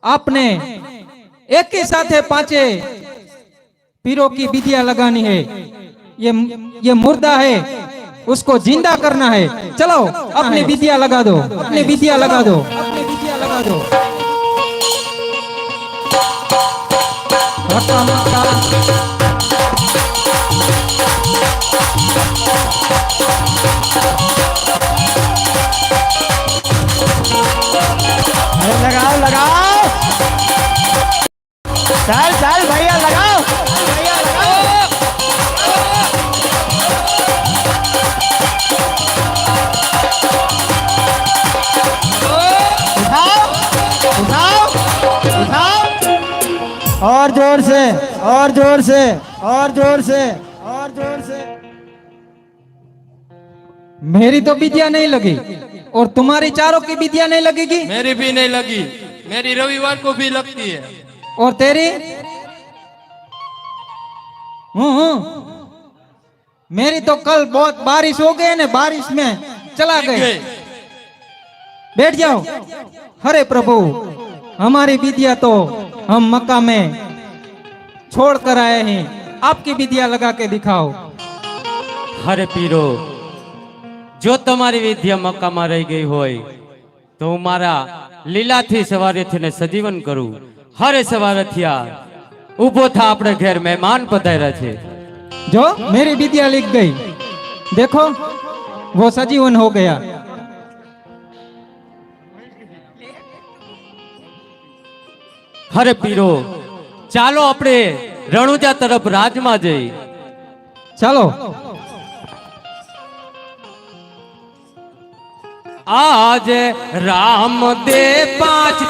आपने एक ही साथ पांचे पीरों की विधिया लगानी है। ये मुर्दा है, उसको जिंदा करना है। चलो अपनी विधिया लगा दो, अपनी विधिया लगा दो, अपनी विधिया लगा दो। लगाओ लगाओ, चल चल भैया लगाओ, भैया लगाओ। उठाओ उठाओ उठाओ, और जोर से, और जोर से, और जोर से, और जोर से। मेरी तो विद्या नहीं लगी और तुम्हारी चारों की विद्या नहीं लगेगी। मेरी भी नहीं लगी, मेरी रविवार को भी लगती है। और तेरी? मेरी तो कल बहुत बारिश हो गई ने, बारिश में चला गए। बैठ जाओ। हरे प्रभु, हमारी विद्या तो हम मक्का में छोड़ कर आए हैं, आपकी विद्या लगा के दिखाओ। हरे पीरो, जो तमारी विद्या मक्का में रही गई होय तो हूँ मारा લીલા થી સવારે થઈને સજીવન કરું। હરે સવારે થયા ઊભો થા, આપણે ઘેર મહેમાન પધાર્યા છે। जो मेरी विद्या लिख गई, देखो वो सजीवन हो गया। હરે પીરો, ચાલો આપણે રણુજા તરફ રાજમાં જઈ। चलो। आज राम दे 5